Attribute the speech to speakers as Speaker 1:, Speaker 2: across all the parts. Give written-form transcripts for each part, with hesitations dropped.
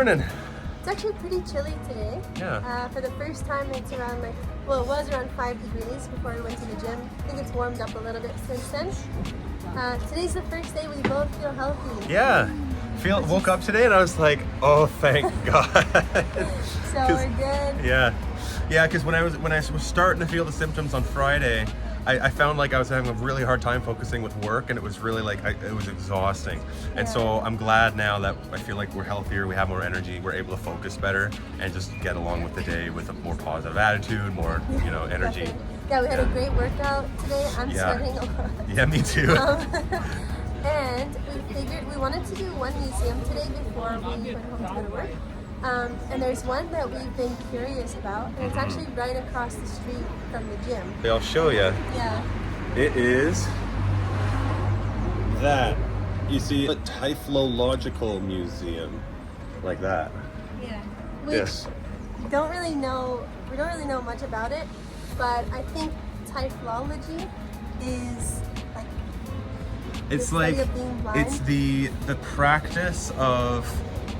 Speaker 1: morning.
Speaker 2: It's actually pretty chilly today.
Speaker 1: Yeah.
Speaker 2: For the first time, it's around it was around 5 degrees before we went to the gym. I think it's warmed up a little bit since then. Today's the first day we both feel healthy.
Speaker 1: Yeah. Woke up today and I was like, oh, thank God.
Speaker 2: So we're good.
Speaker 1: Yeah. Yeah, because when I was starting to feel the symptoms on Friday, I found like I was having a really hard time focusing with work, and it was really like it was exhausting. And so I'm glad now that I feel like we're healthier, we have more energy, we're able to focus better and just get along with the day with a more positive attitude, more energy.
Speaker 2: Yeah, we had a great workout today. I'm sweating a lot.
Speaker 1: Yeah, me too.
Speaker 2: And we figured we wanted to do one museum today before we went home to go to work. And there's one that we've been curious about, and it's actually right across the street from the gym.
Speaker 1: I'll show you.
Speaker 2: Yeah.
Speaker 1: It is that. You see, a typhlological museum, like that.
Speaker 2: Yeah.
Speaker 1: Yes.
Speaker 2: We don't really know much about it, but I think typhlology is like
Speaker 1: it's
Speaker 2: the study of being blind.
Speaker 1: It's the practice of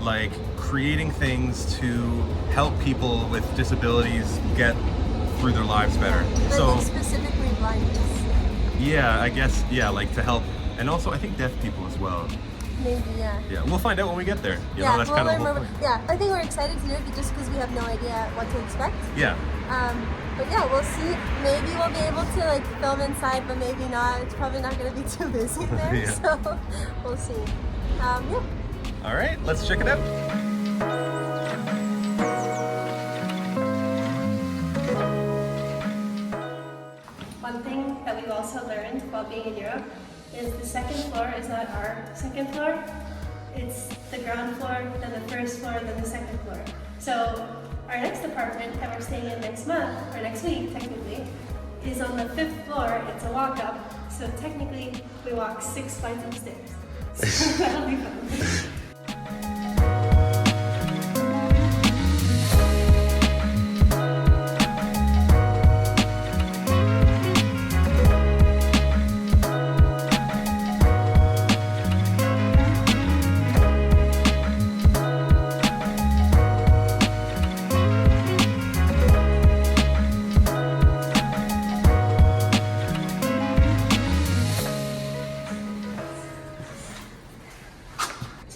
Speaker 1: like creating things to help people with disabilities get through their lives better.
Speaker 2: So I think specifically blindness.
Speaker 1: Yeah, I guess, yeah, like to help, and also I think deaf people as well.
Speaker 2: Maybe, yeah.
Speaker 1: Yeah, we'll find out when we get there. That's kind of the whole point.
Speaker 2: Yeah, I think we're excited to do it just because we have no idea what to expect.
Speaker 1: Yeah.
Speaker 2: But yeah, we'll see. Maybe we'll be able to like film inside, but maybe not. It's probably not going to be too busy in there,
Speaker 1: Yeah.
Speaker 2: so we'll see. Yeah.
Speaker 1: All right, let's check it out.
Speaker 2: One thing that we've also learned while being in Europe is the second floor is not our second floor. It's the ground floor, then the first floor, then the second floor. So our next apartment that we're staying in next month, or next week technically, is on the 5th floor. It's a walk up. So technically we walk 6 flights of stairs. So that'll be fun.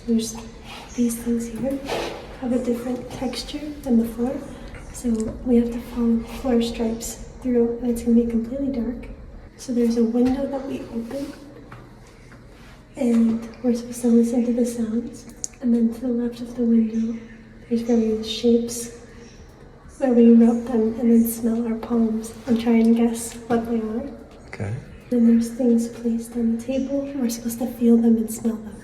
Speaker 2: There's these things here have a different texture than the floor, so we have to follow floor stripes through, and it's going to be completely dark. So there's a window that we open, and we're supposed to listen to the sounds, and then to the left of the window there's various shapes where we rub them and then smell our palms and try and guess what they are.
Speaker 1: Okay.
Speaker 2: Then there's things placed on the table, and we're supposed to feel them and smell them.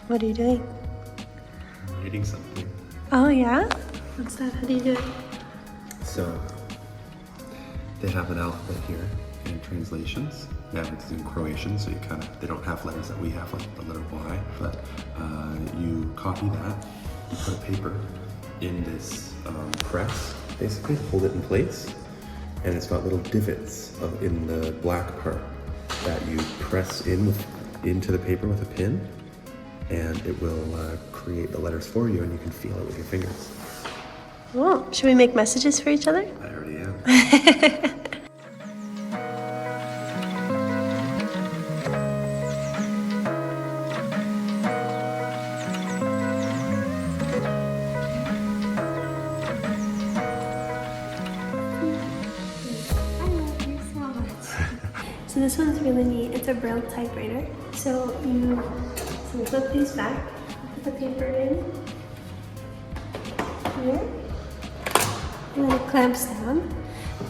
Speaker 2: What are you doing?
Speaker 1: Reading something.
Speaker 2: Oh yeah? What's that? How do you do it?
Speaker 1: So, they have an alphabet here in translations. Yeah, it's in Croatian, so they don't have letters that we have, like the letter Y, but you copy that, you put a paper in this press, basically, hold it in place, and it's got little divots in the black part that you press into the paper with a pin, and it will create the letters for you, and you can feel it with your fingers.
Speaker 2: Oh, should we make messages for each other?
Speaker 1: I already am.
Speaker 2: So this one's really neat. It's a Braille typewriter. So you flip these back, put the paper in here, and then it clamps down.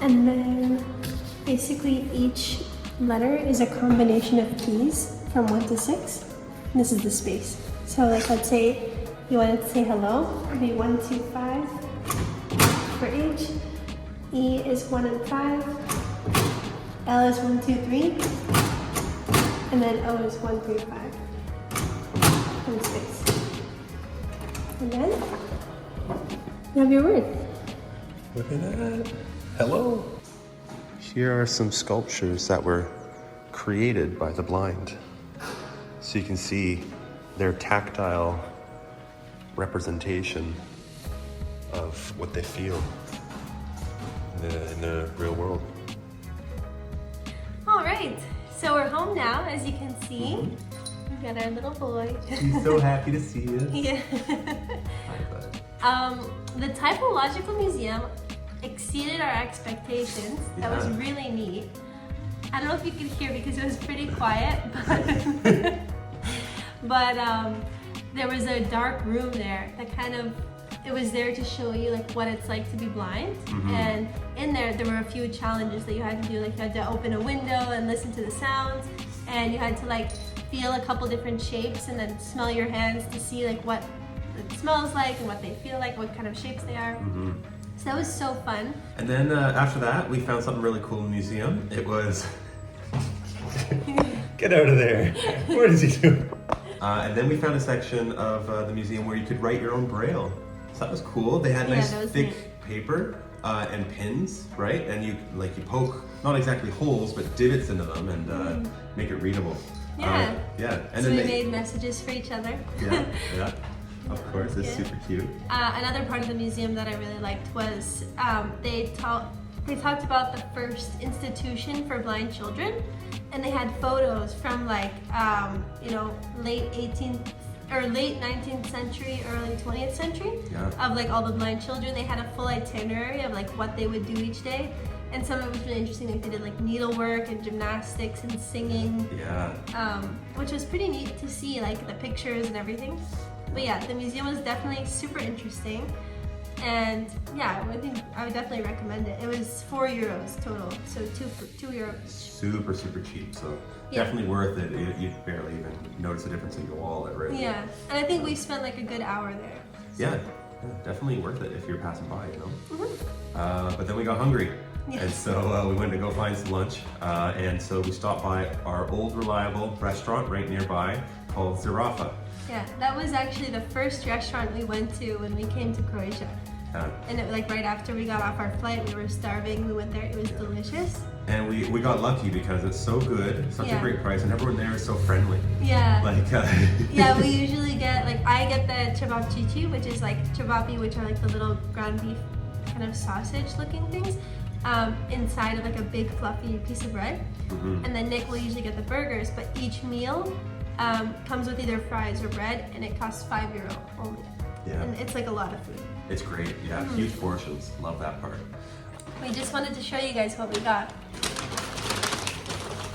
Speaker 2: And then basically each letter is a combination of keys from 1 to 6. And this is the space. So like let's say you wanted to say hello, it'd be 1, 2, 5 for H. E is 1 and 5. L is 1, 2, 3. And then O is 1, 3, 5. And space. And then you have your word.
Speaker 1: Look at that. Hello. Here are some sculptures that were created by the blind. So you can see their tactile representation of what they feel in the real world.
Speaker 2: All right, so we're home now, as you can see. We've got our little boy.
Speaker 1: He's so happy to see you.
Speaker 2: Yeah.
Speaker 1: Hi, bud.
Speaker 2: The Typhlological Museum exceeded our expectations. That was really neat. I don't know if you could hear because it was pretty quiet, but there was a dark room there that it was there to show you like what it's like to be blind. And in there were a few challenges that you had to do. Like you had to open a window and listen to the sounds, and you had to like feel a couple different shapes and then smell your hands to see like what it smells like and what they feel like, what kind of shapes they are. So that was so fun.
Speaker 1: And then after that, we found something really cool in the museum. It was... Get out of there. What is he doing? And then we found a section of the museum where you could write your own braille. So that was cool. They had nice thick paper and pins, right? And you poke, not exactly holes, but divots into them and make it readable.
Speaker 2: Yeah.
Speaker 1: Yeah. And
Speaker 2: so
Speaker 1: then
Speaker 2: we made messages for each other.
Speaker 1: Yeah. Of course, it's super cute.
Speaker 2: Another part of the museum that I really liked was they talked about the first institution for blind children, and they had photos from like late 18th or late 19th century, early 20th century of like all the blind children. They had a full itinerary of like what they would do each day, and some of it was really interesting. Like they did like needlework and gymnastics and singing, which was pretty neat to see, like the pictures and everything. But yeah, the museum was definitely super interesting, and yeah, I think I would definitely recommend it. It was €4 total, so €2.
Speaker 1: Super cheap, so definitely worth it. You'd barely even notice the difference in your wallet, right?
Speaker 2: Yeah, and I think we spent like a good hour there. So.
Speaker 1: Yeah, definitely worth it if you're passing by, you know? But then we got hungry. And so we went to go find some lunch, and so we stopped by our old reliable restaurant right nearby called Ziraffa.
Speaker 2: Yeah, that was actually the first restaurant we went to when we came to Croatia. And it, like right after we got off our flight, we were starving, we went there, it was delicious.
Speaker 1: And we got lucky because it's so good, such a great price, and everyone there is so friendly.
Speaker 2: Yeah.
Speaker 1: Like,
Speaker 2: yeah, we usually get, like I get the cevapcici, which is like cevapi, which are like the little ground beef kind of sausage looking things. Inside of like a big fluffy piece of bread. And then Nick will usually get the burgers, but each meal comes with either fries or bread, and it costs €5 only. Yeah. And it's like a lot of food.
Speaker 1: It's great, yeah, huge portions. Love that part.
Speaker 2: We just wanted to show you guys what we got.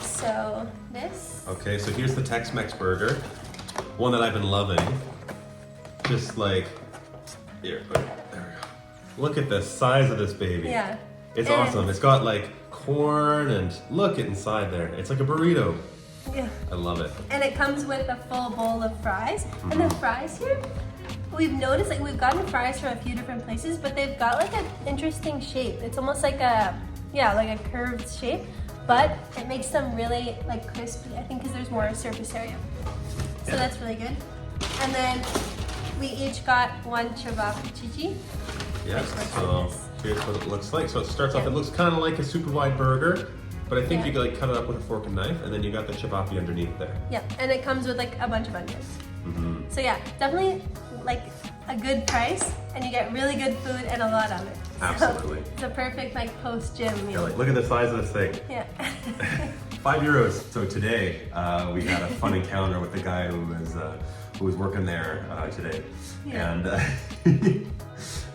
Speaker 2: So this.
Speaker 1: Okay, so here's the Tex-Mex burger, one that I've been loving. Just like, here, there we go. Look at the size of this baby.
Speaker 2: Yeah.
Speaker 1: It's awesome. It's got like corn and look at inside there. It's like a burrito.
Speaker 2: Yeah.
Speaker 1: I love it.
Speaker 2: And it comes with a full bowl of fries. And the fries here, we've noticed like we've gotten fries from a few different places, but they've got like an interesting shape. It's almost like a curved shape, but it makes them really like crispy. I think because there's more surface area. So that's really good. And then we each got one cevapcici.
Speaker 1: Yeah, so here's what it looks like. So it starts off, it looks kind of like a super wide burger, but I think you like cut it up with a fork and knife, and then you got the cevapi underneath there.
Speaker 2: Yeah, and it comes with like a bunch of onions. So yeah, definitely like a good price, and you get really good food and a lot of it.
Speaker 1: Absolutely.
Speaker 2: So it's a perfect like post-gym meal.
Speaker 1: Yeah, like, look at the size of this thing.
Speaker 2: Yeah.
Speaker 1: €5. So today we had a fun encounter with the guy who was working there today, and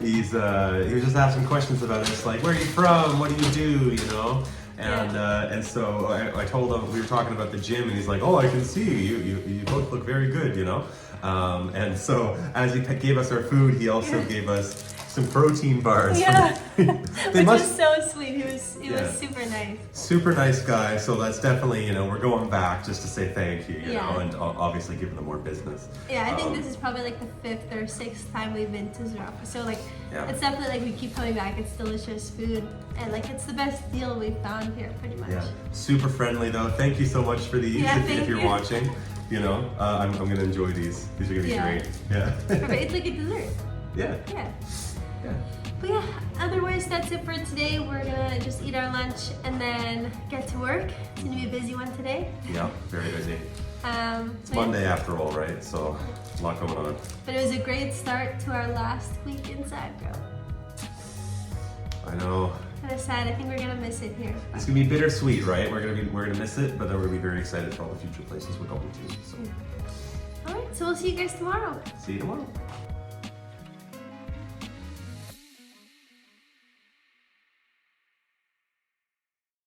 Speaker 1: he was just asking questions about us, like, where are you from? What do you do? You know. And so I told him, we were talking about the gym, and he's like, oh, I can see you both look very good, you know. And so as he gave us our food, he also gave us some protein bars.
Speaker 2: Yeah.
Speaker 1: They
Speaker 2: Which
Speaker 1: must.
Speaker 2: was so sweet. He was
Speaker 1: Yeah.
Speaker 2: super nice.
Speaker 1: Super nice guy. So that's definitely, you know, we're going back just to say thank you, you
Speaker 2: Yeah.
Speaker 1: know, and obviously giving them more business.
Speaker 2: Yeah, I think this is probably like the 5th or 6th time we've been to Ziraffa. So like,
Speaker 1: Yeah.
Speaker 2: it's definitely like we keep coming back. It's delicious food, and like it's the best deal we've found here, pretty much.
Speaker 1: Yeah, super friendly though. Thank you so much for these.
Speaker 2: Yeah,
Speaker 1: if
Speaker 2: thank
Speaker 1: you're
Speaker 2: you.
Speaker 1: watching, you know, I'm gonna enjoy these. These are gonna be
Speaker 2: Yeah.
Speaker 1: great. Yeah.
Speaker 2: Perfect. It's like a dessert.
Speaker 1: Yeah.
Speaker 2: Yeah.
Speaker 1: Yeah.
Speaker 2: But yeah, otherwise that's it for today. We're gonna just eat our lunch and then get to work. It's gonna be a busy one today.
Speaker 1: Yeah. Very busy. It's
Speaker 2: But yeah.
Speaker 1: Monday after all, right? So a lot going on.
Speaker 2: But it was a great start to our last week in Zagreb.
Speaker 1: I know.
Speaker 2: Kind of sad. I think we're gonna miss it here.
Speaker 1: It's gonna be bittersweet, right? We're gonna miss it, but then we're gonna be very excited for all the future places we're going to. So
Speaker 2: All right, so we'll see you guys tomorrow.
Speaker 1: see you tomorrow.